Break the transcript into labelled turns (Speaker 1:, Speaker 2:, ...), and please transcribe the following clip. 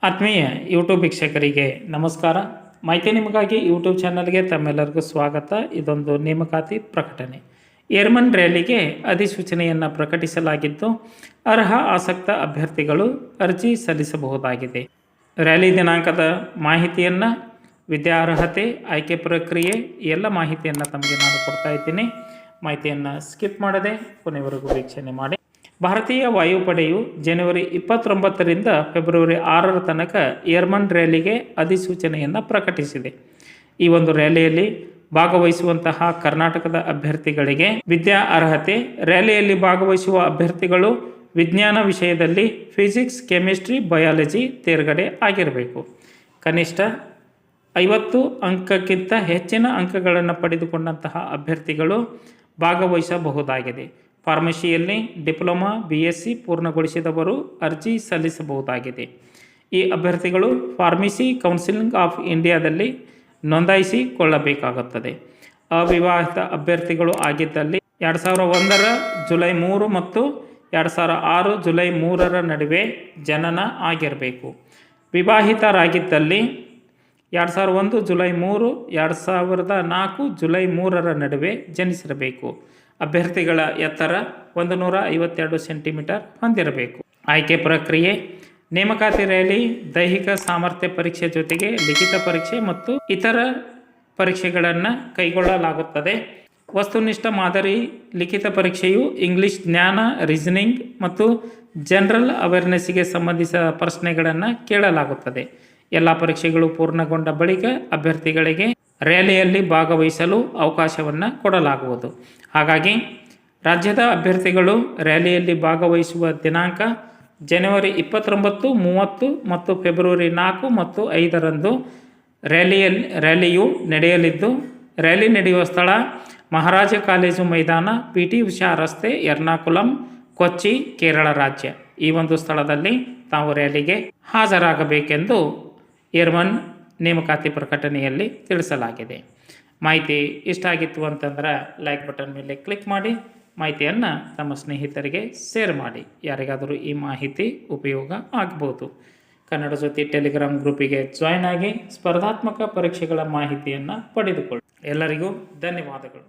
Speaker 1: ಆತ್ಮೀಯ ಯೂಟ್ಯೂಬ್ ವೀಕ್ಷಕರಿಗೆ ನಮಸ್ಕಾರ. ಮಾಹಿತಿ ನಿಮಗಾಗಿ ಯೂಟ್ಯೂಬ್ ಚಾನಲ್ಗೆ ತಮ್ಮೆಲ್ಲರಿಗೂ ಸ್ವಾಗತ. ಇದೊಂದು ನೇಮಕಾತಿ ಪ್ರಕಟಣೆ. ಏರ್ಮನ್ ರ್ಯಾಲಿಗೆ ಅಧಿಸೂಚನೆಯನ್ನು ಪ್ರಕಟಿಸಲಾಗಿದ್ದು, ಅರ್ಹ ಆಸಕ್ತ ಅಭ್ಯರ್ಥಿಗಳು ಅರ್ಜಿ ಸಲ್ಲಿಸಬಹುದಾಗಿದೆ. ರ್ಯಾಲಿ ದಿನಾಂಕದ ಮಾಹಿತಿಯನ್ನು, ವಿದ್ಯಾರ್ಹತೆ, ಆಯ್ಕೆ ಪ್ರಕ್ರಿಯೆ ಎಲ್ಲ ಮಾಹಿತಿಯನ್ನು ತಮಗೆ ನಾನು ಕೊಡ್ತಾ ಇದ್ದೀನಿ. ಮಾಹಿತಿಯನ್ನು ಸ್ಕಿಪ್ ಮಾಡದೆ ಕೊನೆವರೆಗೂ ವೀಕ್ಷಣೆ ಮಾಡಿ. ಭಾರತೀಯ ವಾಯುಪಡೆಯು ಜನವರಿ 29ರಿಂದ ಫೆಬ್ರವರಿ 6ರ ತನಕ ಏರ್ಮನ್ ರ್ಯಾಲಿಗೆ ಅಧಿಸೂಚನೆಯನ್ನು ಪ್ರಕಟಿಸಿದೆ. ಈ ಒಂದು ರ್ಯಾಲಿಯಲ್ಲಿ ಭಾಗವಹಿಸುವಂತಹ ಕರ್ನಾಟಕದ ಅಭ್ಯರ್ಥಿಗಳಿಗೆ ವಿದ್ಯಾ ಅರ್ಹತೆ: ರ್ಯಾಲಿಯಲ್ಲಿ ಭಾಗವಹಿಸುವ ಅಭ್ಯರ್ಥಿಗಳು ವಿಜ್ಞಾನ ವಿಷಯದಲ್ಲಿ ಫಿಸಿಕ್ಸ್, ಕೆಮಿಸ್ಟ್ರಿ, ಬಯಾಲಜಿ ತೇರ್ಗಡೆ ಆಗಿರಬೇಕು. ಕನಿಷ್ಠ 50 ಅಂಕಕ್ಕಿಂತ ಹೆಚ್ಚಿನ ಅಂಕಗಳನ್ನು ಪಡೆದುಕೊಂಡಂತಹ ಅಭ್ಯರ್ಥಿಗಳು ಭಾಗವಹಿಸಬಹುದಾಗಿದೆ. ಫಾರ್ಮಸಿಯಲ್ಲಿ ಡಿಪ್ಲೊಮಾ, BSc ಪೂರ್ಣಗೊಳಿಸಿದವರು ಅರ್ಜಿ ಸಲ್ಲಿಸಬಹುದಾಗಿದೆ. ಈ ಅಭ್ಯರ್ಥಿಗಳು ಫಾರ್ಮಸಿ ಕೌನ್ಸಿಲಿಂಗ್ ಆಫ್ ಇಂಡಿಯಾದಲ್ಲಿ ನೋಂದಾಯಿಸಿಕೊಳ್ಳಬೇಕಾಗುತ್ತದೆ. ಅವಿವಾಹಿತ ಅಭ್ಯರ್ಥಿಗಳು ಆಗಿದ್ದಲ್ಲಿ 2001ರ ಜುಲೈ 3 ಮತ್ತು 2006 ಜುಲೈ 3ರ ನಡುವೆ ಜನನ ಆಗಿರಬೇಕು. ವಿವಾಹಿತರಾಗಿದ್ದಲ್ಲಿ 2001 ಜುಲೈ 3, 2004 ಜುಲೈ 3ರ ನಡುವೆ ಜನಿಸಿರಬೇಕು. ಅಭ್ಯರ್ಥಿಗಳ ಎತ್ತರ 152 ಸೆಂಟಿಮೀಟರ್ ಹೊಂದಿರಬೇಕು. ಆಯ್ಕೆ ಪ್ರಕ್ರಿಯೆ: ನೇಮಕಾತಿ ರ್ಯಾಲಿ ದೈಹಿಕ ಸಾಮರ್ಥ್ಯ ಪರೀಕ್ಷೆ ಜೊತೆಗೆ ಲಿಖಿತ ಪರೀಕ್ಷೆ ಮತ್ತು ಇತರ ಪರೀಕ್ಷೆಗಳನ್ನು ಕೈಗೊಳ್ಳಲಾಗುತ್ತದೆ. ವಸ್ತುನಿಷ್ಠ ಮಾದರಿ ಲಿಖಿತ ಪರೀಕ್ಷೆಯು ಇಂಗ್ಲಿಷ್ ಜ್ಞಾನ, ರೀಸನಿಂಗ್ ಮತ್ತು ಜನರಲ್ ಅವೇರ್ನೆಸ್ಗೆ ಸಂಬಂಧಿಸಿದ ಪ್ರಶ್ನೆಗಳನ್ನು ಕೇಳಲಾಗುತ್ತದೆ. ಎಲ್ಲ ಪರೀಕ್ಷೆಗಳು ಪೂರ್ಣಗೊಂಡ ಬಳಿಕ ಅಭ್ಯರ್ಥಿಗಳಿಗೆ ರ್ಯಾಲಿಯಲ್ಲಿ ಭಾಗವಹಿಸಲು ಅವಕಾಶವನ್ನು ಕೊಡಲಾಗುವುದು. ಹಾಗಾಗಿ ರಾಜ್ಯದ ಅಭ್ಯರ್ಥಿಗಳು ರ್ಯಾಲಿಯಲ್ಲಿ ಭಾಗವಹಿಸುವ ದಿನಾಂಕ ಜನವರಿ 29, 30 ಮತ್ತು ಫೆಬ್ರವರಿ 4 ಮತ್ತು 5ರಂದು ರ್ಯಾಲಿಯು ನಡೆಯಲಿದ್ದು, ರ್ಯಾಲಿ ನಡೆಯುವ ಸ್ಥಳ ಮಹಾರಾಜ ಕಾಲೇಜು ಮೈದಾನ, PT ಉಷಾ ರಸ್ತೆ, ಎರ್ನಾಕುಲಂ, ಕೊಚ್ಚಿ, ಕೇರಳ ರಾಜ್ಯ. ಈ ಒಂದು ಸ್ಥಳದಲ್ಲಿ ತಾವು ರ್ಯಾಲಿಗೆ ಹಾಜರಾಗಬೇಕೆಂದು ಏರ್ಮನ್ ನೇಮಕಾತಿ ಪ್ರಕಟಣೆಯಲ್ಲಿ ತಿಳಿಸಲಾಗಿದೆ. ಮಾಹಿತಿ ಇಷ್ಟ ಆಗಿತ್ತು ಅಂತಂದ್ರೆ ಲೈಕ್ ಬಟನ್ ಮೇಲೆ ಕ್ಲಿಕ್ ಮಾಡಿ, ಮಾಹಿತಿಯನ್ನು ತಮ್ಮ ಸ್ನೇಹಿತರಿಗೆ ಶೇರ್ ಮಾಡಿ. ಯಾರಿಗಾದರೂ ಈ ಮಾಹಿತಿ ಉಪಯೋಗ ಆಗ್ಬೋದು. ಕನ್ನಡ ಜ್ಯೋತಿ ಟೆಲಿಗ್ರಾಮ್ ಗ್ರೂಪಿಗೆ ಜಾಯ್ನ್ ಆಗಿ ಸ್ಪರ್ಧಾತ್ಮಕ ಪರೀಕ್ಷೆಗಳ ಮಾಹಿತಿಯನ್ನು ಪಡೆದುಕೊಳ್ಳಿ. ಎಲ್ಲರಿಗೂ ಧನ್ಯವಾದಗಳು.